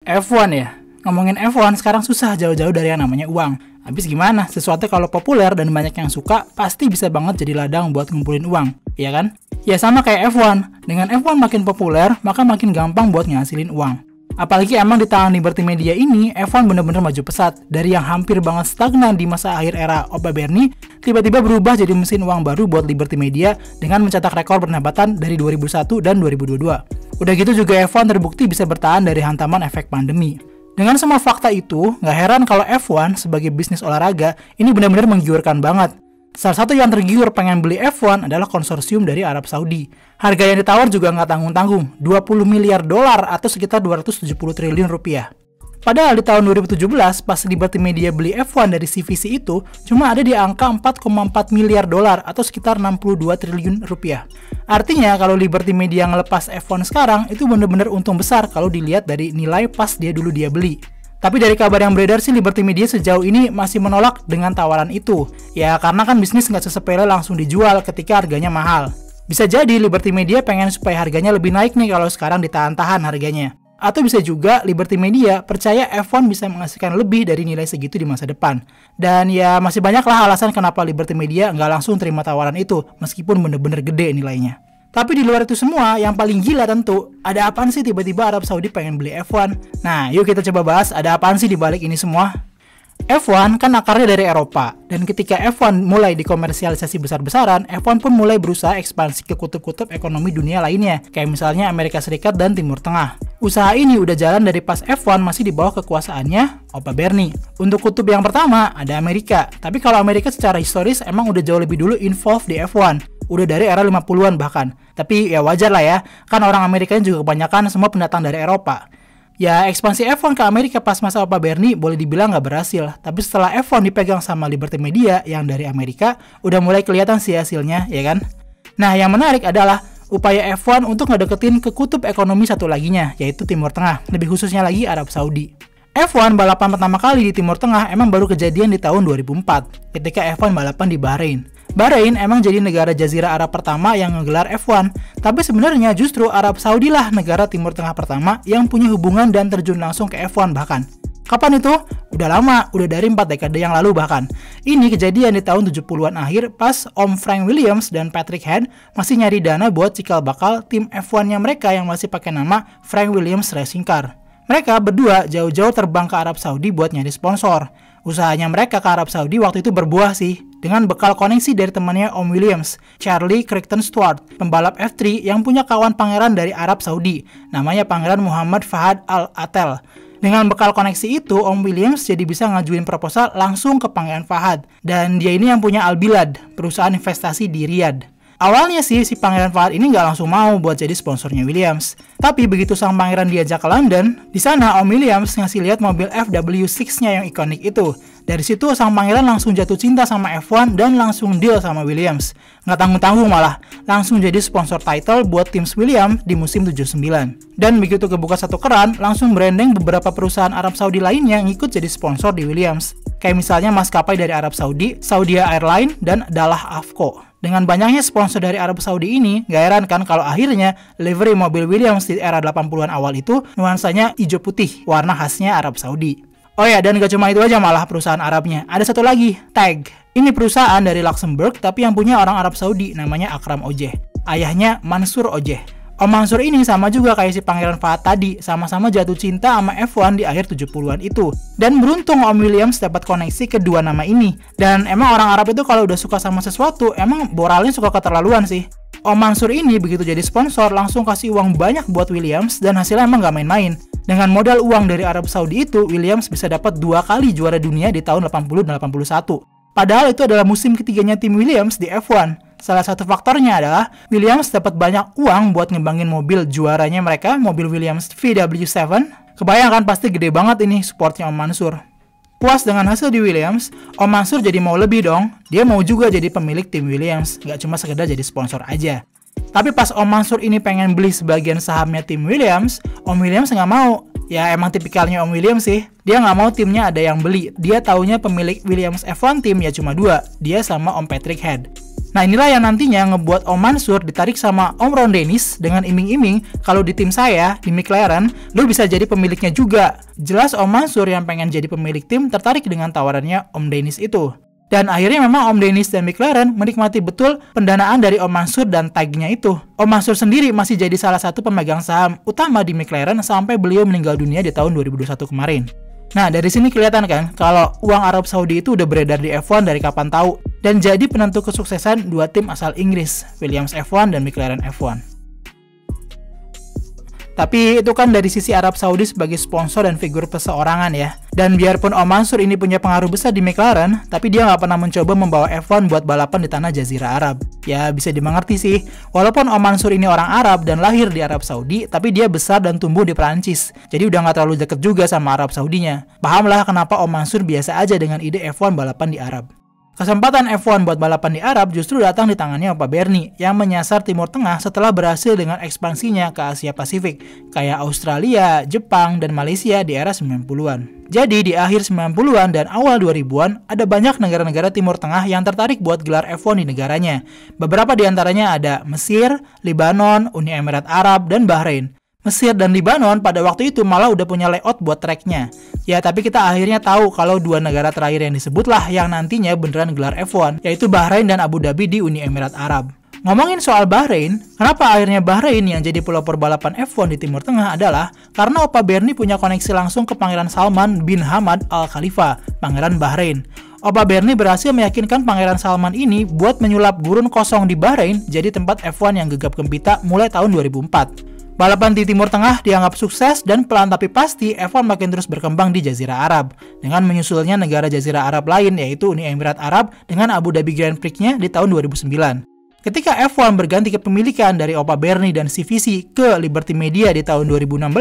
F1 ya? Ngomongin F1 sekarang susah jauh-jauh dari yang namanya uang. Habis gimana? Sesuatu kalau populer dan banyak yang suka, pasti bisa banget jadi ladang buat ngumpulin uang, ya kan? Ya sama kayak F1. Dengan F1 makin populer, maka makin gampang buat ngasilin uang. Apalagi emang di tangan Liberty Media ini, F1 bener-bener maju pesat. Dari yang hampir banget stagnan di masa akhir era Opa Bernie, tiba-tiba berubah jadi mesin uang baru buat Liberty Media dengan mencetak rekor pendapatan dari 2001 dan 2022. Udah gitu juga F1 terbukti bisa bertahan dari hantaman efek pandemi. Dengan semua fakta itu, nggak heran kalau F1 sebagai bisnis olahraga ini benar-benar menggiurkan banget. Salah satu yang tergiur pengen beli F1 adalah konsorsium dari Arab Saudi. Harga yang ditawar juga nggak tanggung-tanggung, 20 miliar dolar atau sekitar 270 triliun rupiah. Padahal di tahun 2017, pas Liberty Media beli F1 dari CVC itu, cuma ada di angka 4,4 miliar dolar atau sekitar 62 triliun rupiah. Artinya, kalau Liberty Media ngelepas F1 sekarang, itu bener-bener untung besar kalau dilihat dari nilai pas dia beli. Tapi dari kabar yang beredar sih, Liberty Media sejauh ini masih menolak dengan tawaran itu. Ya, karena kan bisnis nggak sesepele langsung dijual ketika harganya mahal. Bisa jadi Liberty Media pengen supaya harganya lebih naik nih kalau sekarang ditahan-tahan harganya. Atau bisa juga Liberty Media percaya F1 bisa menghasilkan lebih dari nilai segitu di masa depan. Dan ya masih banyaklah alasan kenapa Liberty Media nggak langsung terima tawaran itu, meskipun bener-bener gede nilainya. Tapi di luar itu semua, yang paling gila tentu, ada apaan sih tiba-tiba Arab Saudi pengen beli F1? Nah, yuk kita coba bahas ada apaan sih di balik ini semua. F1 kan akarnya dari Eropa, dan ketika F1 mulai dikomersialisasi besar-besaran, F1 pun mulai berusaha ekspansi ke kutub-kutub ekonomi dunia lainnya, kayak misalnya Amerika Serikat dan Timur Tengah. Usaha ini udah jalan dari pas F1 masih di bawah kekuasaannya Opa Bernie. Untuk kutub yang pertama, ada Amerika. Tapi kalau Amerika secara historis emang udah jauh lebih dulu involved di F1. Udah dari era 50-an bahkan. Tapi ya wajar lah ya, kan orang Amerikanya juga kebanyakan semua pendatang dari Eropa. Ya, ekspansi F1 ke Amerika pas masa Opa Bernie boleh dibilang nggak berhasil. Tapi setelah F1 dipegang sama Liberty Media yang dari Amerika, udah mulai kelihatan sih hasilnya, ya kan? Nah, yang menarik adalah upaya F1 untuk ngedeketin ke kutub ekonomi satu laginya, yaitu Timur Tengah, lebih khususnya lagi Arab Saudi. F1 balapan pertama kali di Timur Tengah emang baru kejadian di tahun 2004, ketika F1 balapan di Bahrain. Bahrain emang jadi negara Jazirah Arab pertama yang ngegelar F1, tapi sebenarnya justru Arab Saudi lah negara Timur Tengah pertama yang punya hubungan dan terjun langsung ke F1 bahkan. Kapan itu? Udah lama, udah dari 4 dekade yang lalu bahkan. Ini kejadian di tahun 70-an akhir pas Om Frank Williams dan Patrick Head masih nyari dana buat cikal bakal tim F1-nya mereka yang masih pakai nama Frank Williams Racing Car. Mereka berdua jauh-jauh terbang ke Arab Saudi buat nyari sponsor. Usahanya mereka ke Arab Saudi waktu itu berbuah sih, dengan bekal koneksi dari temannya Om Williams, Charlie Crichton Stewart, pembalap F3 yang punya kawan pangeran dari Arab Saudi, namanya Pangeran Muhammad Fahad Al-Atel. Dengan bekal koneksi itu, Om Williams jadi bisa ngajuin proposal langsung ke Pangeran Fahad, dan dia ini yang punya Al Bilad, perusahaan investasi di Riyadh. Awalnya sih si Pangeran Fahad ini nggak langsung mau buat jadi sponsornya Williams. Tapi begitu sang pangeran diajak ke London, di sana Om Williams ngasih lihat mobil FW6-nya yang ikonik itu. Dari situ sang pangeran langsung jatuh cinta sama F1 dan langsung deal sama Williams. Nggak tanggung-tanggung malah, langsung jadi sponsor title buat tim Williams di musim 79. Dan begitu kebuka satu keran, langsung branding beberapa perusahaan Arab Saudi lainnya yang ikut jadi sponsor di Williams. Kayak misalnya maskapai dari Arab Saudi, Saudia Airlines, dan Dallah Avco. Dengan banyaknya sponsor dari Arab Saudi ini, gak heran kan kalau akhirnya livery mobil Williams di era 80-an awal itu nuansanya hijau putih, warna khasnya Arab Saudi. Oh ya, dan gak cuma itu aja malah perusahaan Arabnya. Ada satu lagi, TAG. Ini perusahaan dari Luxembourg tapi yang punya orang Arab Saudi, namanya Akram Ojeh. Ayahnya Mansur Ojeh. Om Mansur ini sama juga kayak si Pangeran Fahad tadi, sama-sama jatuh cinta sama F1 di akhir 70-an itu. Dan beruntung Om Williams dapat koneksi kedua nama ini. Dan emang orang Arab itu kalau udah suka sama sesuatu, emang moralnya suka keterlaluan sih. Om Mansur ini begitu jadi sponsor langsung kasih uang banyak buat Williams dan hasilnya emang gak main-main. Dengan modal uang dari Arab Saudi itu, Williams bisa dapat 2 kali juara dunia di tahun 80 dan 81. Padahal itu adalah musim ketiganya tim Williams di F1. Salah satu faktornya adalah Williams dapat banyak uang buat ngembangin mobil juaranya mereka, mobil Williams VW7. Kebayang kan pasti gede banget ini supportnya Om Mansur. Puas dengan hasil di Williams, Om Mansur jadi mau lebih dong. Dia mau juga jadi pemilik tim Williams, nggak cuma sekedar jadi sponsor aja. Tapi pas Om Mansur ini pengen beli sebagian sahamnya tim Williams, Om Williams nggak mau. Ya emang tipikalnya Om Williams sih. Dia nggak mau timnya ada yang beli. Dia taunya pemilik Williams F1 tim ya cuma 2, dia sama Om Patrick Head. Nah inilah yang nantinya ngebuat Om Mansur ditarik sama Om Ron Dennis dengan iming-iming kalau di tim saya, di McLaren, lu bisa jadi pemiliknya juga. Jelas Om Mansur yang pengen jadi pemilik tim tertarik dengan tawarannya Om Dennis itu. Dan akhirnya memang Om Dennis dan McLaren menikmati betul pendanaan dari Om Mansur dan tagnya itu. Om Mansur sendiri masih jadi salah satu pemegang saham utama di McLaren sampai beliau meninggal dunia di tahun 2021 kemarin. Nah, dari sini kelihatan kan kalau uang Arab Saudi itu udah beredar di F1 dari kapan tahu dan jadi penentu kesuksesan dua tim asal Inggris, Williams F1 dan McLaren F1. Tapi itu kan dari sisi Arab Saudi sebagai sponsor dan figur perseorangan ya. Dan biarpun Om Mansur ini punya pengaruh besar di McLaren, tapi dia nggak pernah mencoba membawa F1 buat balapan di tanah Jazirah Arab. Ya bisa dimengerti sih, walaupun Om Mansur ini orang Arab dan lahir di Arab Saudi, tapi dia besar dan tumbuh di Perancis. Jadi udah nggak terlalu deket juga sama Arab Saudinya. Pahamlah kenapa Om Mansur biasa aja dengan ide F1 balapan di Arab. Kesempatan F1 buat balapan di Arab justru datang di tangannya Opa Bernie yang menyasar Timur Tengah setelah berhasil dengan ekspansinya ke Asia Pasifik, kayak Australia, Jepang, dan Malaysia di era 90-an. Jadi di akhir 90-an dan awal 2000-an, ada banyak negara-negara Timur Tengah yang tertarik buat gelar F1 di negaranya. Beberapa di antaranya ada Mesir, Lebanon, Uni Emirat Arab, dan Bahrain. Mesir dan Lebanon pada waktu itu malah udah punya layout buat tracknya. Ya tapi kita akhirnya tahu kalau dua negara terakhir yang disebutlah yang nantinya beneran gelar F1, yaitu Bahrain dan Abu Dhabi di Uni Emirat Arab. Ngomongin soal Bahrain, kenapa akhirnya Bahrain yang jadi pelopor balapan F1 di Timur Tengah adalah karena Opa Bernie punya koneksi langsung ke Pangeran Salman bin Hamad Al Khalifa, Pangeran Bahrain. Opa Bernie berhasil meyakinkan Pangeran Salman ini buat menyulap gurun kosong di Bahrain jadi tempat F1 yang gegap gempita mulai tahun 2004. Balapan di Timur Tengah dianggap sukses dan pelan tapi pasti F1 makin terus berkembang di Jazirah Arab dengan menyusulnya negara Jazirah Arab lain yaitu Uni Emirat Arab dengan Abu Dhabi Grand Prix-nya di tahun 2009. Ketika F1 berganti kepemilikan dari Opa Bernie dan CVC ke Liberty Media di tahun 2016,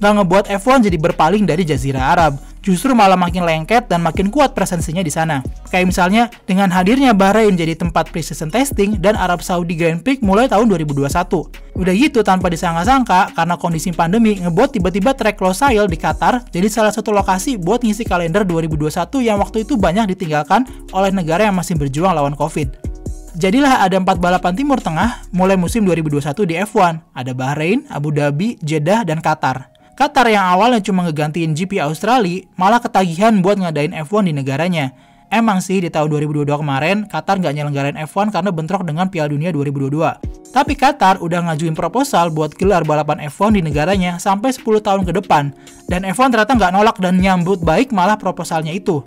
nggak ngebuat F1 jadi berpaling dari Jazirah Arab. Justru malah makin lengket dan makin kuat presensinya di sana. Kayak misalnya dengan hadirnya Bahrain jadi tempat pre-season testing dan Arab Saudi Grand Prix mulai tahun 2021. Udah gitu tanpa disangka-sangka karena kondisi pandemi ngebuat tiba-tiba track Losail di Qatar jadi salah satu lokasi buat ngisi kalender 2021 yang waktu itu banyak ditinggalkan oleh negara yang masih berjuang lawan COVID. Jadilah ada 4 balapan Timur Tengah mulai musim 2021 di F1. Ada Bahrain, Abu Dhabi, Jeddah, dan Qatar. Qatar yang awalnya cuma ngegantiin GP Australia, malah ketagihan buat ngadain F1 di negaranya. Emang sih di tahun 2022 kemarin, Qatar nggak nyelenggarain F1 karena bentrok dengan Piala Dunia 2022. Tapi Qatar udah ngajuin proposal buat gelar balapan F1 di negaranya sampai 10 tahun ke depan. Dan F1 ternyata nggak nolak dan nyambut baik malah proposalnya itu.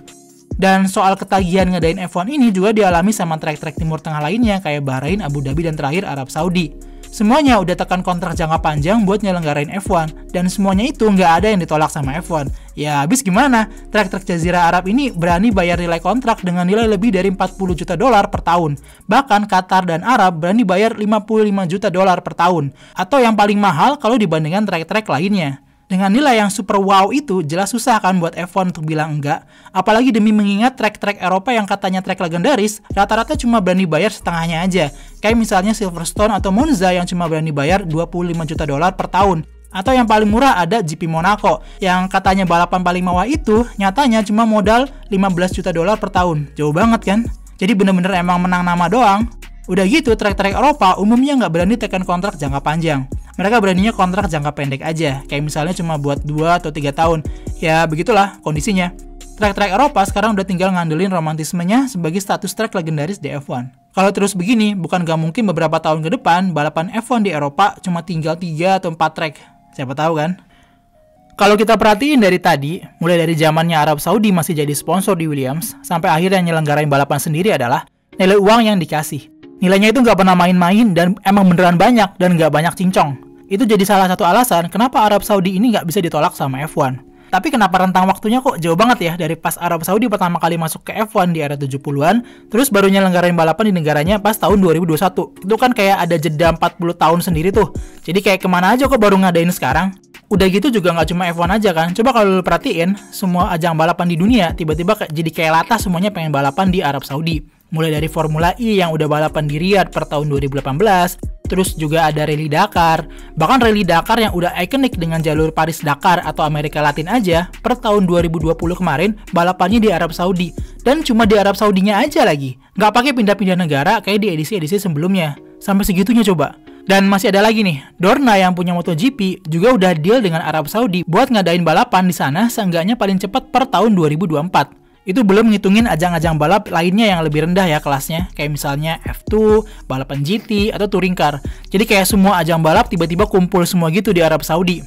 Dan soal ketagihan ngadain F1 ini juga dialami sama trek-trek Timur Tengah lainnya kayak Bahrain, Abu Dhabi, dan terakhir Arab Saudi. Semuanya udah tekan kontrak jangka panjang buat nyelenggarain F1, dan semuanya itu nggak ada yang ditolak sama F1. Ya habis gimana? Trek-trek Jazirah Arab ini berani bayar nilai kontrak dengan nilai lebih dari 40 juta dolar per tahun. Bahkan Qatar dan Arab berani bayar 55 juta dolar per tahun. Atau yang paling mahal kalau dibandingkan trek-trek lainnya. Dengan nilai yang super wow itu, jelas susah kan buat F1 untuk bilang enggak. Apalagi demi mengingat trek-trek Eropa yang katanya trek legendaris, rata-rata cuma berani bayar setengahnya aja. Kayak misalnya Silverstone atau Monza yang cuma berani bayar 25 juta dolar per tahun. Atau yang paling murah ada GP Monaco, yang katanya balapan paling mewah itu, nyatanya cuma modal 15 juta dolar per tahun. Jauh banget kan? Jadi bener-bener emang menang nama doang. Udah gitu, trek-trek Eropa umumnya nggak berani tekan kontrak jangka panjang. Mereka beraninya kontrak jangka pendek aja, kayak misalnya cuma buat 2 atau 3 tahun. Ya begitulah kondisinya. Trek-trek Eropa sekarang udah tinggal ngandelin romantismenya sebagai status trek legendaris di F1. Kalau terus begini, bukan gak mungkin beberapa tahun ke depan balapan F1 di Eropa cuma tinggal 3 atau 4 trek. Siapa tahu kan? Kalau kita perhatiin dari tadi, mulai dari zamannya Arab Saudi masih jadi sponsor di Williams, sampai akhirnya nyelenggarain balapan sendiri adalah nilai uang yang dikasih. Nilainya itu nggak pernah main-main dan emang beneran banyak dan nggak banyak cincong. Itu jadi salah satu alasan kenapa Arab Saudi ini nggak bisa ditolak sama F1. Tapi kenapa rentang waktunya kok jauh banget ya dari pas Arab Saudi pertama kali masuk ke F1 di era 70-an, terus baru nyelenggarain balapan di negaranya pas tahun 2021. Itu kan kayak ada jeda 40 tahun sendiri tuh. Jadi kayak kemana aja kok baru ngadain sekarang? Udah gitu juga nggak cuma F1 aja kan. Coba kalau lu perhatiin, semua ajang balapan di dunia tiba-tiba jadi kayak latah semuanya pengen balapan di Arab Saudi. Mulai dari Formula E yang udah balapan di Riyadh per tahun 2018, terus juga ada Rally Dakar, bahkan Rally Dakar yang udah ikonik dengan jalur Paris Dakar atau Amerika Latin aja, per tahun 2020 kemarin balapannya di Arab Saudi, Dan cuma di Arab Saudinya aja lagi. Nggak pakai pindah-pindah negara kayak di edisi-edisi sebelumnya. Sampai segitunya coba. Dan masih ada lagi nih, Dorna yang punya MotoGP juga udah deal dengan Arab Saudi buat ngadain balapan di sana seenggaknya paling cepat per tahun 2024. Itu belum ngitungin ajang-ajang balap lainnya yang lebih rendah ya kelasnya, kayak misalnya F2, balapan GT, atau touring car. Jadi kayak semua ajang balap tiba-tiba kumpul semua gitu di Arab Saudi.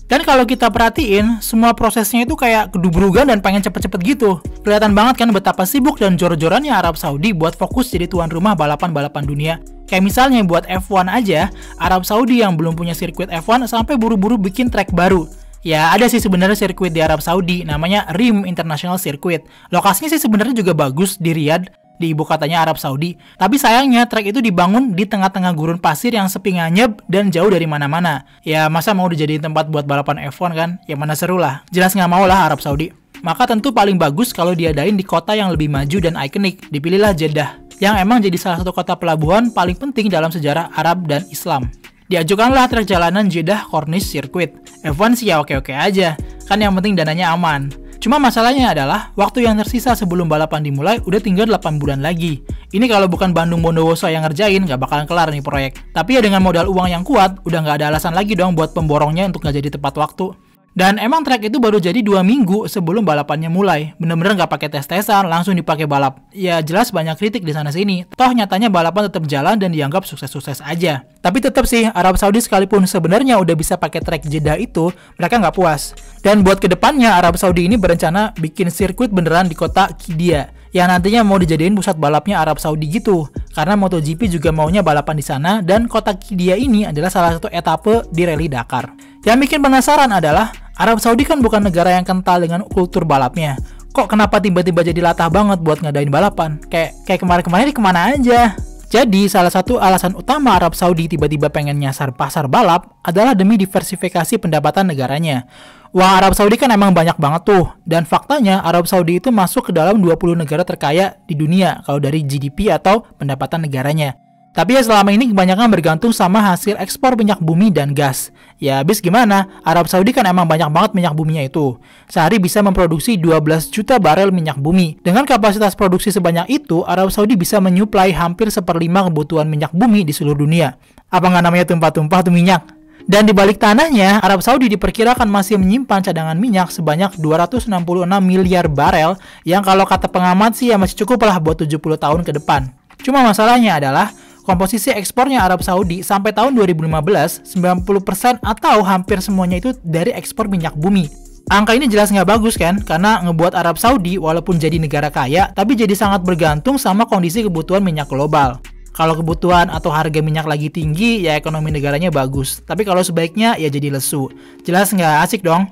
Dan kalau kita perhatiin, semua prosesnya itu kayak kedubrugan dan pengen cepet-cepet gitu. Kelihatan banget kan betapa sibuk dan jor-jorannya Arab Saudi buat fokus jadi tuan rumah balapan-balapan dunia. Kayak misalnya buat F1 aja, Arab Saudi yang belum punya sirkuit F1 sampai buru-buru bikin track baru. Ya ada sih sebenarnya sirkuit di Arab Saudi, namanya RIM International Circuit. Lokasinya sih sebenarnya juga bagus di Riyadh, di ibu kotanya Arab Saudi. Tapi sayangnya track itu dibangun di tengah-tengah gurun pasir yang sepi nganyep dan jauh dari mana-mana. Ya masa mau dijadiin tempat buat balapan F1 kan? Ya mana seru lah. Jelas nggak mau lah Arab Saudi. Maka tentu paling bagus kalau diadain di kota yang lebih maju dan ikonik. Dipilihlah Jeddah, yang emang jadi salah satu kota pelabuhan paling penting dalam sejarah Arab dan Islam. Diajukanlah trek jalanan Jeddah Corniche Circuit. F1 sih ya oke-oke aja, kan yang penting dananya aman. Cuma masalahnya adalah, waktu yang tersisa sebelum balapan dimulai udah tinggal 8 bulan lagi. Ini kalau bukan Bandung Bondowoso yang ngerjain, nggak bakalan kelar nih proyek. Tapi ya dengan modal uang yang kuat, udah nggak ada alasan lagi dong buat pemborongnya untuk nggak jadi tepat waktu. Dan emang track itu baru jadi 2 minggu sebelum balapannya mulai. Bener-bener nggak pakai tes-tesan, langsung dipakai balap. Ya jelas banyak kritik di sana-sini. Toh nyatanya balapan tetap jalan dan dianggap sukses-sukses aja. Tapi tetap sih, Arab Saudi sekalipun sebenarnya udah bisa pakai track Jeddah itu, mereka nggak puas. Dan buat kedepannya, Arab Saudi ini berencana bikin sirkuit beneran di kota Qiddiya, yang nantinya mau dijadiin pusat balapnya Arab Saudi gitu. Karena MotoGP juga maunya balapan di sana, dan kota Qiddiya ini adalah salah satu etape di Rally Dakar. Yang bikin penasaran adalah, Arab Saudi kan bukan negara yang kental dengan kultur balapnya. Kok kenapa tiba-tiba jadi latah banget buat ngadain balapan? Kayak kemarin-kemarin ini kemana aja? Jadi, salah satu alasan utama Arab Saudi tiba-tiba pengen nyasar pasar balap adalah demi diversifikasi pendapatan negaranya. Uang Arab Saudi kan emang banyak banget tuh, dan faktanya Arab Saudi itu masuk ke dalam 20 negara terkaya di dunia kalau dari GDP atau pendapatan negaranya. Tapi ya selama ini kebanyakan bergantung sama hasil ekspor minyak bumi dan gas. Ya habis gimana, Arab Saudi kan emang banyak banget minyak buminya itu. Sehari bisa memproduksi 12 juta barel minyak bumi. Dengan kapasitas produksi sebanyak itu, Arab Saudi bisa menyuplai hampir 1/5 kebutuhan minyak bumi di seluruh dunia. Apa nggak namanya tumpah-tumpah tuh minyak? Dan di balik tanahnya, Arab Saudi diperkirakan masih menyimpan cadangan minyak sebanyak 266 miliar barel, yang kalau kata pengamat sih ya masih cukup lah buat 70 tahun ke depan. Cuma masalahnya adalah, komposisi ekspornya Arab Saudi sampai tahun 2015, 90% atau hampir semuanya itu dari ekspor minyak bumi. Angka ini jelas nggak bagus kan, karena ngebuat Arab Saudi walaupun jadi negara kaya, tapi jadi sangat bergantung sama kondisi kebutuhan minyak global. Kalau kebutuhan atau harga minyak lagi tinggi, ya ekonomi negaranya bagus. Tapi kalau sebaiknya, ya jadi lesu. Jelas nggak asik dong.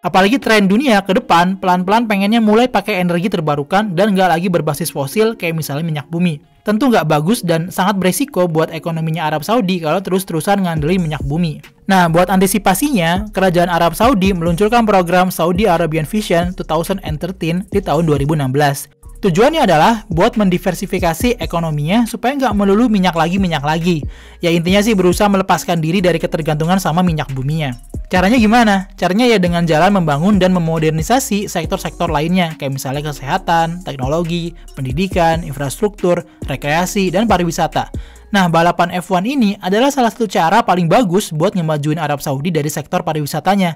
Apalagi tren dunia ke depan, pelan-pelan pengennya mulai pakai energi terbarukan dan nggak lagi berbasis fosil kayak misalnya minyak bumi. Tentu nggak bagus dan sangat beresiko buat ekonominya Arab Saudi kalau terus-terusan ngandelin minyak bumi. Nah, buat antisipasinya, Kerajaan Arab Saudi meluncurkan program Saudi Arabian Vision 2013 di tahun 2016. Tujuannya adalah buat mendiversifikasi ekonominya supaya nggak melulu minyak lagi. Ya intinya sih berusaha melepaskan diri dari ketergantungan sama minyak buminya. Caranya gimana? Caranya ya dengan jalan membangun dan memodernisasi sektor-sektor lainnya, kayak misalnya kesehatan, teknologi, pendidikan, infrastruktur, rekreasi, dan pariwisata. Nah, balapan F1 ini adalah salah satu cara paling bagus buat ngemajuin Arab Saudi dari sektor pariwisatanya.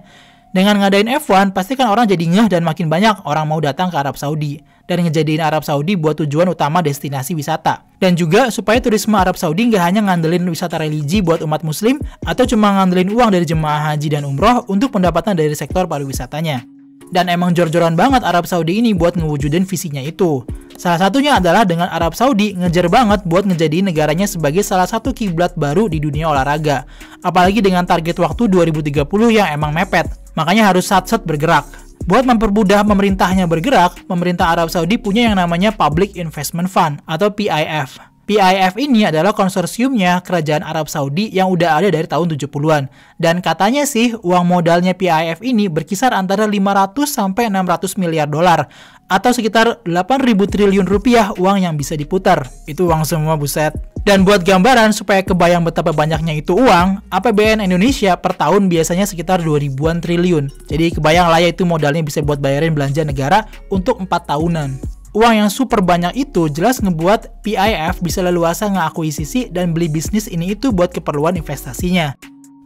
Dengan ngadain F1, pasti kan orang jadi ngeh dan makin banyak orang mau datang ke Arab Saudi. Dan ngejadiin Arab Saudi buat tujuan utama destinasi wisata. Dan juga supaya turisme Arab Saudi nggak hanya ngandelin wisata religi buat umat muslim, atau cuma ngandelin uang dari jemaah haji dan umroh untuk pendapatan dari sektor pariwisatanya. Dan emang jor-joran banget Arab Saudi ini buat ngewujudin visinya itu. Salah satunya adalah dengan Arab Saudi ngejar banget buat ngejadiin negaranya sebagai salah satu kiblat baru di dunia olahraga. Apalagi dengan target waktu 2030 yang emang mepet. Makanya harus sat-sat bergerak. Buat mempermudah pemerintahnya bergerak, pemerintah Arab Saudi punya yang namanya Public Investment Fund atau PIF. PIF ini adalah konsorsiumnya Kerajaan Arab Saudi yang udah ada dari tahun 70-an. Dan katanya sih uang modalnya PIF ini berkisar antara 500 sampai 600 miliar dolar atau sekitar 8.000 triliun rupiah uang yang bisa diputar. Itu uang semua buset. Dan buat gambaran supaya kebayang betapa banyaknya itu uang, APBN Indonesia per tahun biasanya sekitar 2.000-an triliun. Jadi kebayang lah ya itu modalnya bisa buat bayarin belanja negara untuk 4 tahunan. Uang yang super banyak itu jelas ngebuat PIF bisa leluasa ngakuisisi dan beli bisnis ini itu buat keperluan investasinya.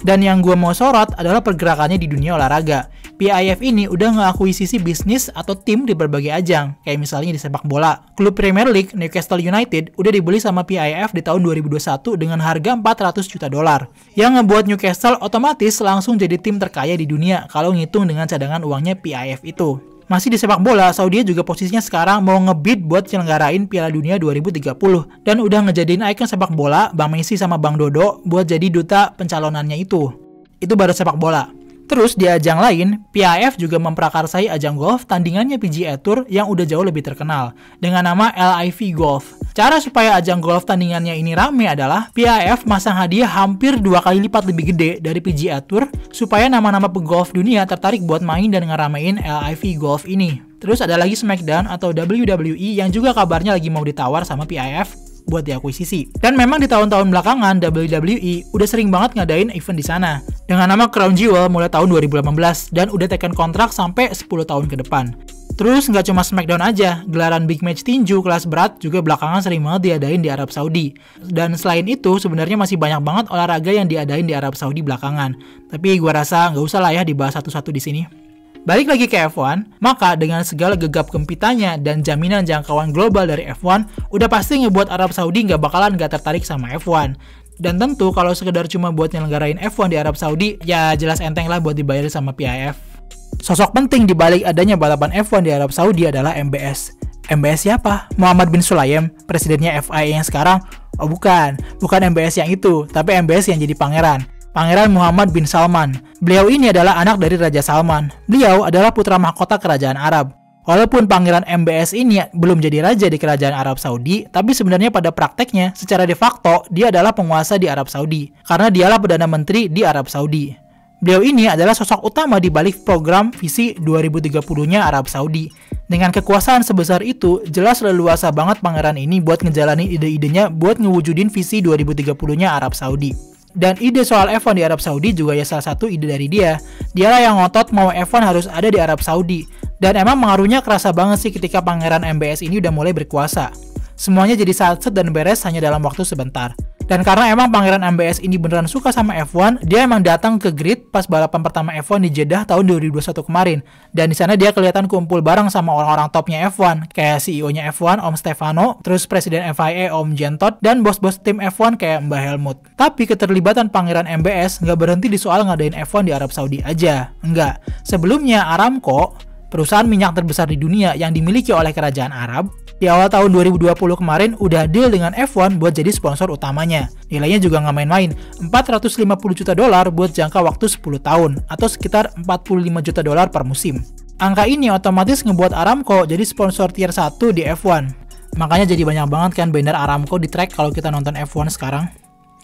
Dan yang gue mau sorot adalah pergerakannya di dunia olahraga. PIF ini udah ngakuisisi bisnis atau tim di berbagai ajang, kayak misalnya di sepak bola. Klub Premier League Newcastle United udah dibeli sama PIF di tahun 2021 dengan harga 400 juta dolar. Yang ngebuat Newcastle otomatis langsung jadi tim terkaya di dunia kalau ngitung dengan cadangan uangnya PIF itu. Masih di sepak bola, Saudi juga posisinya sekarang mau ngebid buat nyelenggarain Piala Dunia 2030 dan udah ngejadiin ikon sepak bola Bang Messi sama Bang Dodo buat jadi duta pencalonannya itu. Itu baru sepak bola. Terus di ajang lain, PIF juga memprakarsai ajang golf tandingannya PGA Tour yang udah jauh lebih terkenal dengan nama LIV Golf. Cara supaya ajang golf tandingannya ini rame adalah PIF masang hadiah hampir 2 kali lipat lebih gede dari PGA Tour supaya nama-nama pegolf dunia tertarik buat main dan ngeramein LIV Golf ini. Terus ada lagi SmackDown atau WWE yang juga kabarnya lagi mau ditawar sama PIF buat diakuisisi. Dan memang di tahun-tahun belakangan WWE udah sering banget ngadain event di sana dengan nama Crown Jewel mulai tahun 2018 dan udah teken kontrak sampai 10 tahun ke depan. Terus nggak cuma SmackDown aja, gelaran big match tinju kelas berat juga belakangan sering banget diadain di Arab Saudi. Dan selain itu sebenarnya masih banyak banget olahraga yang diadain di Arab Saudi belakangan. Tapi gua rasa nggak usah lah ya dibahas satu-satu di sini. Balik lagi ke F1, maka dengan segala gegap gempitanya dan jaminan jangkauan global dari F1, udah pasti ngebuat Arab Saudi nggak bakalan nggak tertarik sama F1. Dan tentu kalau sekedar cuma buat nyelenggarain F1 di Arab Saudi, ya jelas enteng lah buat dibayar sama PIF. Sosok penting di balik adanya balapan F1 di Arab Saudi adalah MBS. MBS siapa? Muhammad bin Sulayem, presidennya FIA yang sekarang? Oh bukan MBS yang itu, tapi MBS yang jadi pangeran. Pangeran Muhammad bin Salman. Beliau ini adalah anak dari Raja Salman. Beliau adalah putra mahkota kerajaan Arab. Walaupun pangeran MBS ini belum jadi raja di kerajaan Arab Saudi, tapi sebenarnya pada prakteknya, secara de facto, dia adalah penguasa di Arab Saudi. Karena dialah Perdana Menteri di Arab Saudi. Beliau ini adalah sosok utama di balik program visi 2030-nya Arab Saudi. Dengan kekuasaan sebesar itu, jelas leluasa banget pangeran ini buat ngejalanin ide-idenya buat ngewujudin visi 2030-nya Arab Saudi. Dan ide soal F1 di Arab Saudi juga ya salah satu ide dari dia. Dialah yang ngotot mau F1 harus ada di Arab Saudi. Dan emang pengaruhnya kerasa banget sih ketika pangeran MBS ini udah mulai berkuasa. Semuanya jadi satset dan beres hanya dalam waktu sebentar. Dan karena emang pangeran MBS ini beneran suka sama F1, dia emang datang ke grid pas balapan pertama F1 di Jeddah tahun 2021 kemarin. Dan di sana dia kelihatan kumpul bareng sama orang-orang topnya F1, kayak CEO-nya F1 Om Stefano, terus Presiden FIA Om Jean Todt, dan bos-bos tim F1 kayak Mbah Helmut. Tapi keterlibatan pangeran MBS nggak berhenti di soal ngadain F1 di Arab Saudi aja. Enggak. Sebelumnya Aramco, perusahaan minyak terbesar di dunia yang dimiliki oleh kerajaan Arab, di awal tahun 2020 kemarin udah deal dengan F1 buat jadi sponsor utamanya. Nilainya juga nggak main-main, 450 juta dolar buat jangka waktu 10 tahun, atau sekitar 45 juta dolar per musim. Angka ini otomatis ngebuat Aramco jadi sponsor tier 1 di F1. Makanya jadi banyak banget kan banner Aramco di track kalau kita nonton F1 sekarang.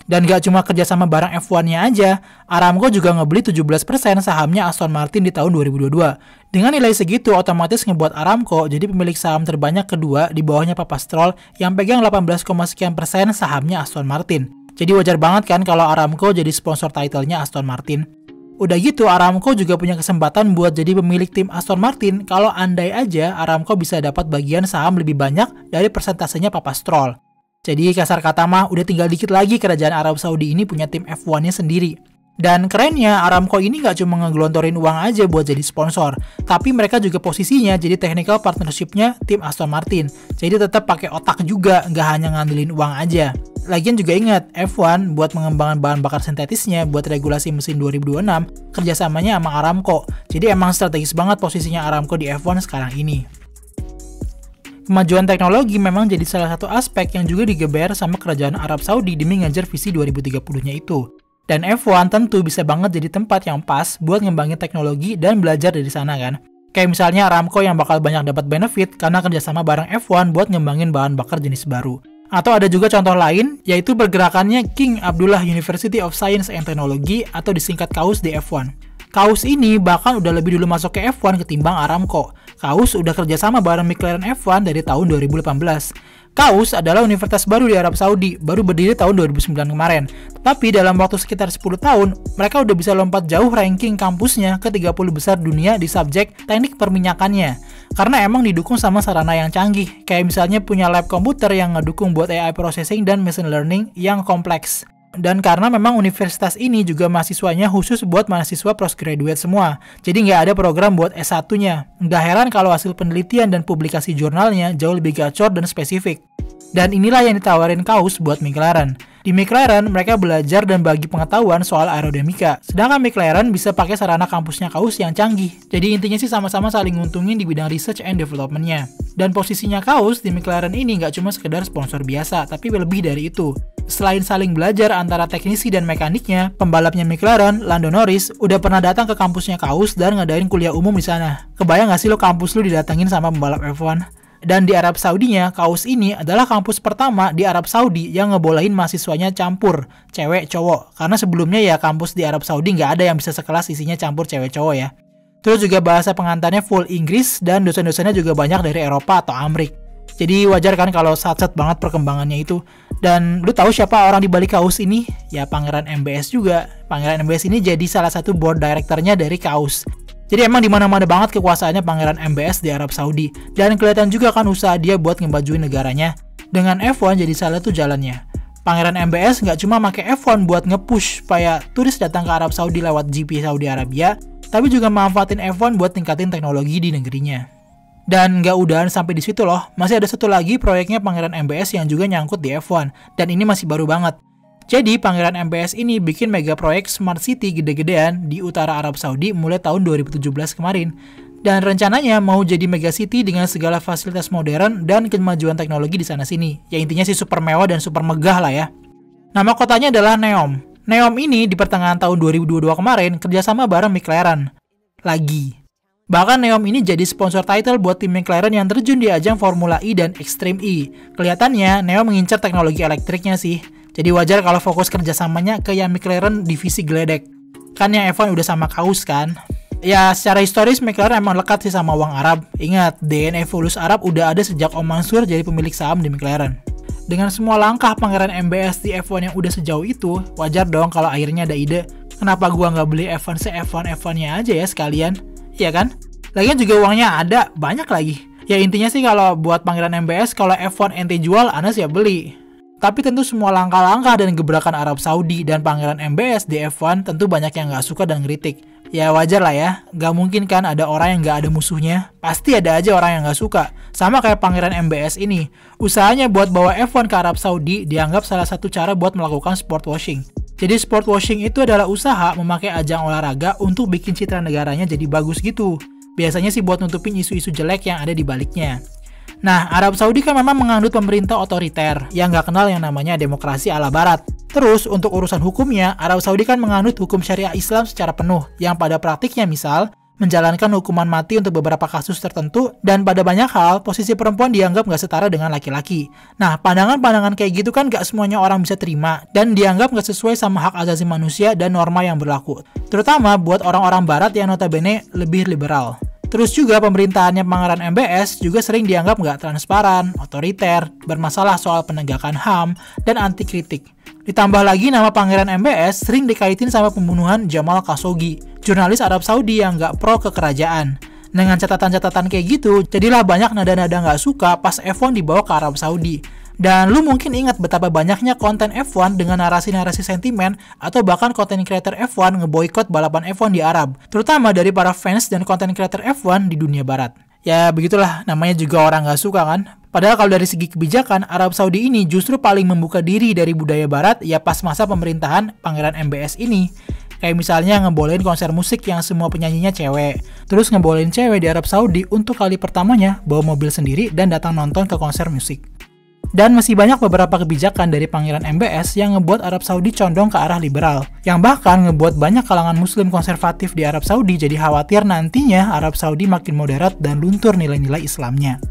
Dan gak cuma kerjasama barang F1-nya aja, Aramco juga ngebeli 17% sahamnya Aston Martin di tahun 2022. Dengan nilai segitu, otomatis ngebuat Aramco jadi pemilik saham terbanyak kedua di bawahnya Papa Stroll yang pegang 18, sekian persen sahamnya Aston Martin. Jadi wajar banget kan kalau Aramco jadi sponsor title-nya Aston Martin. Udah gitu, Aramco juga punya kesempatan buat jadi pemilik tim Aston Martin kalau andai aja Aramco bisa dapat bagian saham lebih banyak dari persentasenya Papa Stroll. Jadi kasar kata mah udah tinggal dikit lagi kerajaan Arab Saudi ini punya tim F1-nya sendiri. Dan kerennya Aramco ini gak cuma ngegelontorin uang aja buat jadi sponsor, tapi mereka juga posisinya jadi technical partnership-nya tim Aston Martin. Jadi tetap pakai otak juga, gak hanya ngandelin uang aja. Lagian juga ingat, F1 buat mengembangkan bahan bakar sintetisnya buat regulasi mesin 2026, kerjasamanya sama Aramco. Jadi emang strategis banget posisinya Aramco di F1 sekarang ini. Kemajuan teknologi memang jadi salah satu aspek yang juga digeber sama kerajaan Arab Saudi demi ngejar visi 2030-nya itu. Dan F1 tentu bisa banget jadi tempat yang pas buat ngembangin teknologi dan belajar dari sana kan. Kayak misalnya Aramco yang bakal banyak dapat benefit karena kerjasama bareng F1 buat ngembangin bahan bakar jenis baru. Atau ada juga contoh lain, yaitu pergerakannya King Abdullah University of Science and Technology atau disingkat KAUS di F1. KAUS ini bahkan udah lebih dulu masuk ke F1 ketimbang Aramco. KAUS udah kerjasama bareng McLaren F1 dari tahun 2018. KAUS adalah universitas baru di Arab Saudi, baru berdiri tahun 2009 kemarin. Tapi dalam waktu sekitar 10 tahun, mereka udah bisa lompat jauh ranking kampusnya ke 30 besar dunia di subjek teknik perminyakannya. karena emang didukung sama sarana yang canggih, kayak misalnya punya lab komputer yang ngedukung buat AI processing dan machine learning yang kompleks. Dan karena memang universitas ini juga mahasiswanya khusus buat mahasiswa postgraduate semua, jadi nggak ada program buat S1-nya. Nggak heran kalau hasil penelitian dan publikasi jurnalnya jauh lebih gacor dan spesifik. Dan inilah yang ditawarin KAUS buat McLaren. Di McLaren, mereka belajar dan bagi pengetahuan soal aerodinamika. Sedangkan McLaren bisa pakai sarana kampusnya KAUS yang canggih. Jadi intinya sih sama-sama saling nguntungin di bidang research and development-nya. Dan posisinya KAUS di McLaren ini nggak cuma sekedar sponsor biasa, tapi lebih dari itu. Selain saling belajar antara teknisi dan mekaniknya, pembalapnya McLaren, Lando Norris, udah pernah datang ke kampusnya KAUS dan ngadain kuliah umum di sana. Kebayang nggak sih lo kampus lu didatengin sama pembalap F1? Dan di Arab Saudinya, KAUS ini adalah kampus pertama di Arab Saudi yang ngebolehin mahasiswanya campur, cewek cowok. Karena sebelumnya ya kampus di Arab Saudi nggak ada yang bisa sekelas isinya campur cewek cowok ya. Terus juga bahasa pengantarnya full Inggris dan dosen-dosennya juga banyak dari Eropa atau Amerika. Jadi wajar kan kalau satset banget perkembangannya itu. Dan lu tahu siapa orang di balik KAUS ini? Ya Pangeran MBS juga. Pangeran MBS ini jadi salah satu board directornya dari KAUS. Jadi emang dimana-mana banget kekuasaannya Pangeran MBS di Arab Saudi. Dan kelihatan juga kan usaha dia buat ngebajuin negaranya. Dengan F1 jadi salah satu jalannya. Pangeran MBS nggak cuma pakai F1 buat nge-push supaya turis datang ke Arab Saudi lewat GP Saudi Arabia, tapi juga manfaatin F1 buat tingkatin teknologi di negerinya. Dan nggak udahan sampai di situ loh, masih ada satu lagi proyeknya Pangeran MBS yang juga nyangkut di F1, dan ini masih baru banget. Jadi Pangeran MBS ini bikin mega proyek Smart City gede-gedean di utara Arab Saudi mulai tahun 2017 kemarin. Dan rencananya mau jadi mega city dengan segala fasilitas modern dan kemajuan teknologi di sana-sini. Ya intinya sih super mewah dan super megah lah ya. Nama kotanya adalah Neom. Neom ini di pertengahan tahun 2022 kemarin kerjasama bareng McLaren. Lagi. Bahkan Neom ini jadi sponsor title buat tim McLaren yang terjun di ajang Formula E dan Extreme E. Kelihatannya Neom mengincar teknologi elektriknya sih. Jadi wajar kalau fokus kerjasamanya ke yang McLaren divisi geledek. Kan yang F1 udah sama KAUS kan? Ya secara historis McLaren emang lekat sih sama uang Arab. Ingat, DNA Fulus Arab udah ada sejak Om Mansur jadi pemilik saham di McLaren. Dengan semua langkah Pangeran MBS di F1 yang udah sejauh itu, wajar dong kalau akhirnya ada ide, kenapa gua nggak beli F1 F1-nya aja ya sekalian? Iya kan? Lagian juga uangnya ada, banyak lagi. Ya intinya sih kalau buat Pangeran MBS, kalau F1 ente jual, Anas ya beli. Tapi tentu semua langkah-langkah dan gebrakan Arab Saudi dan Pangeran MBS di F1 tentu banyak yang nggak suka dan ngeritik. Ya wajar lah ya, nggak mungkin kan ada orang yang nggak ada musuhnya. Pasti ada aja orang yang nggak suka. Sama kayak Pangeran MBS ini. Usahanya buat bawa F1 ke Arab Saudi dianggap salah satu cara buat melakukan sport washing. Jadi sport washing itu adalah usaha memakai ajang olahraga untuk bikin citra negaranya jadi bagus gitu. Biasanya sih buat nutupin isu-isu jelek yang ada di baliknya. Nah, Arab Saudi kan memang menganut pemerintah otoriter yang nggak kenal yang namanya demokrasi ala barat. Terus, untuk urusan hukumnya, Arab Saudi kan menganut hukum syariah Islam secara penuh, yang pada praktiknya misal, menjalankan hukuman mati untuk beberapa kasus tertentu, dan pada banyak hal, posisi perempuan dianggap nggak setara dengan laki-laki. Nah, pandangan-pandangan kayak gitu kan nggak semuanya orang bisa terima, dan dianggap nggak sesuai sama hak asasi manusia dan norma yang berlaku. Terutama buat orang-orang barat yang notabene lebih liberal. Terus juga pemerintahannya Pangeran MBS juga sering dianggap nggak transparan, otoriter, bermasalah soal penegakan HAM, dan anti kritik. Ditambah lagi nama Pangeran MBS sering dikaitin sama pembunuhan Jamal Khashoggi, jurnalis Arab Saudi yang nggak pro kekerajaan. Dengan catatan-catatan kayak gitu, jadilah banyak nada-nada nggak suka pas F1 dibawa ke Arab Saudi. Dan lu mungkin ingat betapa banyaknya konten F1 dengan narasi-narasi sentimen atau bahkan konten creator F1 ngeboikot balapan F1 di Arab, terutama dari para fans dan konten creator F1 di dunia barat. Ya begitulah, namanya juga orang nggak suka kan? Padahal kalau dari segi kebijakan, Arab Saudi ini justru paling membuka diri dari budaya barat ya pas masa pemerintahan Pangeran MBS ini. Kayak misalnya ngebolehin konser musik yang semua penyanyinya cewek. Terus ngebolehin cewek di Arab Saudi untuk kali pertamanya bawa mobil sendiri dan datang nonton ke konser musik. Dan masih banyak beberapa kebijakan dari Pangeran MBS yang ngebuat Arab Saudi condong ke arah liberal. Yang bahkan ngebuat banyak kalangan muslim konservatif di Arab Saudi jadi khawatir nantinya Arab Saudi makin moderat dan luntur nilai-nilai Islamnya.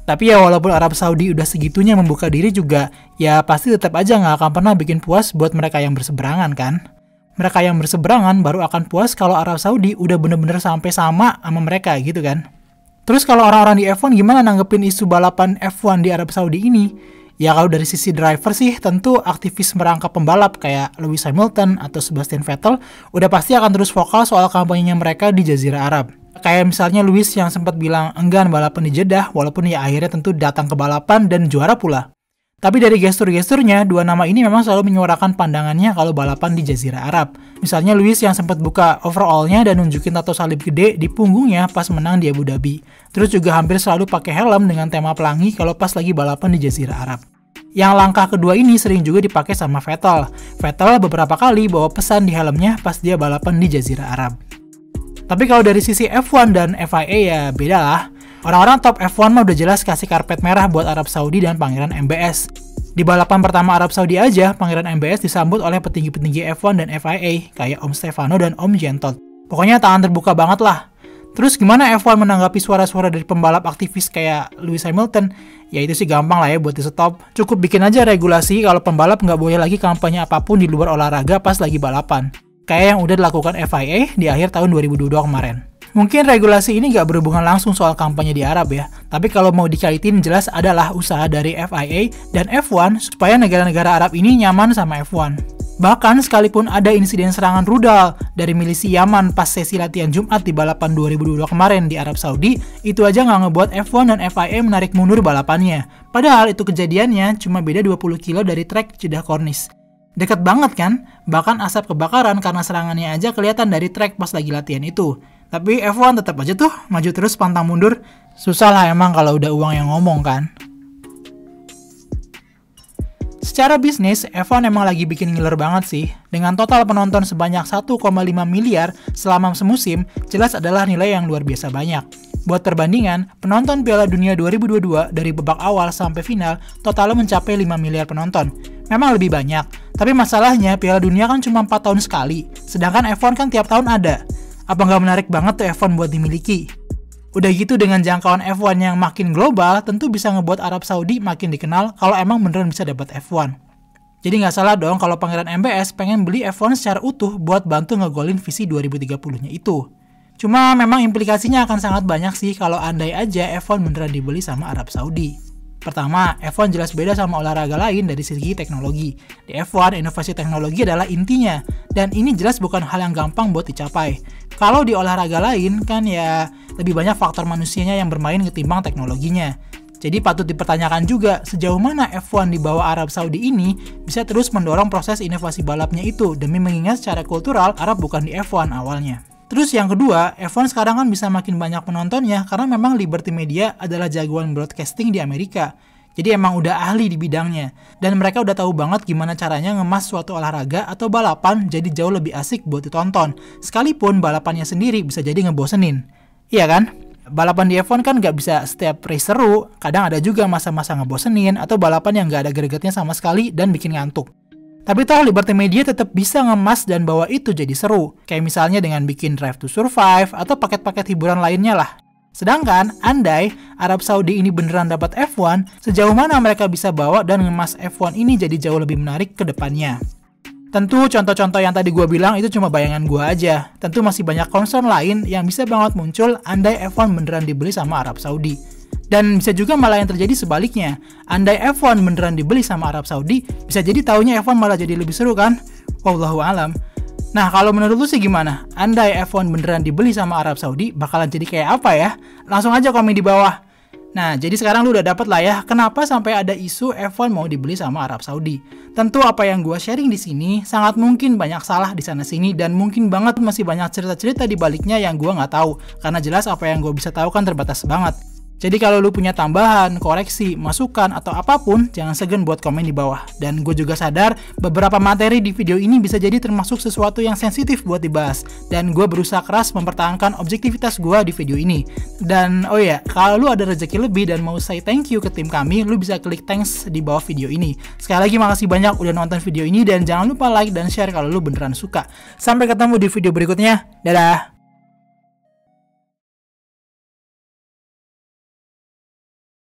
Tapi ya walaupun Arab Saudi udah segitunya membuka diri juga, ya pasti tetap aja nggak akan pernah bikin puas buat mereka yang berseberangan kan. Mereka yang berseberangan baru akan puas kalau Arab Saudi udah bener-bener sampai sama mereka gitu kan. Terus kalau orang-orang di F1 gimana nanggepin isu balapan F1 di Arab Saudi ini? Ya kalau dari sisi driver sih tentu aktivis merangkap pembalap kayak Lewis Hamilton atau Sebastian Vettel udah pasti akan terus vokal soal kampanyenya mereka di Jazirah Arab. Kayak misalnya Lewis yang sempat bilang enggan balapan di Jeddah, walaupun ya akhirnya tentu datang ke balapan dan juara pula. Tapi dari gestur-gesturnya, dua nama ini memang selalu menyuarakan pandangannya kalau balapan di Jazirah Arab. Misalnya Lewis yang sempat buka overall-nya dan nunjukin tato salib gede di punggungnya pas menang di Abu Dhabi. Terus juga hampir selalu pakai helm dengan tema pelangi kalau pas lagi balapan di Jazirah Arab. Yang langkah kedua ini sering juga dipakai sama Vettel. Vettel beberapa kali bawa pesan di helmnya pas dia balapan di Jazirah Arab. Tapi kalau dari sisi F1 dan FIA ya beda lah. Orang-orang top F1 mah udah jelas kasih karpet merah buat Arab Saudi dan Pangeran MBS. Di balapan pertama Arab Saudi aja, Pangeran MBS disambut oleh petinggi-petinggi F1 dan FIA, kayak Om Stefano dan Om Gentot. Pokoknya tangan terbuka banget lah. Terus gimana F1 menanggapi suara-suara dari pembalap aktivis kayak Lewis Hamilton? Ya itu sih gampang lah ya buat di stop. Cukup bikin aja regulasi kalau pembalap nggak boleh lagi kampanye apapun di luar olahraga pas lagi balapan. Kayak yang udah dilakukan FIA di akhir tahun 2022 kemarin. Mungkin regulasi ini nggak berhubungan langsung soal kampanye di Arab ya, tapi kalau mau dikaitin jelas adalah usaha dari FIA dan F1 supaya negara-negara Arab ini nyaman sama F1. Bahkan sekalipun ada insiden serangan rudal dari milisi Yaman pas sesi latihan Jumat di balapan 2022 kemarin di Arab Saudi, itu aja nggak ngebuat F1 dan FIA menarik mundur balapannya. Padahal itu kejadiannya cuma beda 20 kilo dari trek Jeddah Corniche. Deket banget kan? Bahkan asap kebakaran karena serangannya aja kelihatan dari trek pas lagi latihan itu. Tapi F1 tetap aja tuh maju terus pantang mundur. Susah lah emang kalau udah uang yang ngomong kan. Secara bisnis, F1 emang lagi bikin ngiler banget sih. Dengan total penonton sebanyak 1,5 miliar selama semusim, jelas adalah nilai yang luar biasa banyak. Buat perbandingan, penonton Piala Dunia 2022 dari babak awal sampai final totalnya mencapai 5 miliar penonton. Memang lebih banyak, tapi masalahnya Piala Dunia kan cuma 4 tahun sekali, sedangkan F1 kan tiap tahun ada. Apa nggak menarik banget tuh F1 buat dimiliki? Udah gitu dengan jangkauan F1 yang makin global, tentu bisa ngebuat Arab Saudi makin dikenal kalau emang beneran bisa dapat F1. Jadi nggak salah dong kalau Pangeran MBS pengen beli F1 secara utuh buat bantu ngegolin visi 2030-nya itu. Cuma memang implikasinya akan sangat banyak sih kalau andai aja F1 beneran dibeli sama Arab Saudi. Pertama, F1 jelas beda sama olahraga lain dari segi teknologi. Di F1, inovasi teknologi adalah intinya, dan ini jelas bukan hal yang gampang buat dicapai. Kalau di olahraga lain, kan ya lebih banyak faktor manusianya yang bermain ketimbang teknologinya. Jadi patut dipertanyakan juga, sejauh mana F1 di bawah Arab Saudi ini bisa terus mendorong proses inovasi balapnya itu, demi mengingat secara kultural, Arab bukan di F1 awalnya. Terus yang kedua, F1 sekarang kan bisa makin banyak penontonnya karena memang Liberty Media adalah jagoan broadcasting di Amerika. Jadi emang udah ahli di bidangnya. Dan mereka udah tahu banget gimana caranya ngemas suatu olahraga atau balapan jadi jauh lebih asik buat ditonton. Sekalipun balapannya sendiri bisa jadi ngebosenin. Iya kan? Balapan di F1 kan nggak bisa setiap race seru. Kadang ada juga masa-masa ngebosenin atau balapan yang nggak ada gregetnya sama sekali dan bikin ngantuk. Tapi toh Liberty Media tetap bisa ngemas dan bawa itu jadi seru. Kayak misalnya dengan bikin Drive to Survive atau paket-paket hiburan lainnya lah. Sedangkan, andai Arab Saudi ini beneran dapat F1, sejauh mana mereka bisa bawa dan ngemas F1 ini jadi jauh lebih menarik ke depannya. Tentu contoh-contoh yang tadi gue bilang itu cuma bayangan gue aja. Tentu masih banyak concern lain yang bisa banget muncul andai F1 beneran dibeli sama Arab Saudi. Dan bisa juga malah yang terjadi sebaliknya. Andai F1 beneran dibeli sama Arab Saudi, bisa jadi taunya F1 malah jadi lebih seru kan? Wallahu alam. Nah, kalau menurut lu sih gimana? Andai F1 beneran dibeli sama Arab Saudi, bakalan jadi kayak apa ya? Langsung aja komen di bawah. Nah, jadi sekarang lu udah dapet lah ya, kenapa sampai ada isu F1 mau dibeli sama Arab Saudi. Tentu apa yang gua sharing di sini, sangat mungkin banyak salah di sana-sini, dan mungkin banget masih banyak cerita-cerita di baliknya yang gua nggak tahu. Karena jelas apa yang gua bisa tahu kan terbatas banget. Jadi kalau lu punya tambahan, koreksi, masukan, atau apapun, jangan segan buat komen di bawah. Dan gue juga sadar, beberapa materi di video ini bisa jadi termasuk sesuatu yang sensitif buat dibahas. Dan gue berusaha keras mempertahankan objektivitas gue di video ini. Dan oh ya, kalau lu ada rezeki lebih dan mau say thank you ke tim kami, lu bisa klik thanks di bawah video ini. Sekali lagi makasih banyak udah nonton video ini, dan jangan lupa like dan share kalau lu beneran suka. Sampai ketemu di video berikutnya. Dadah!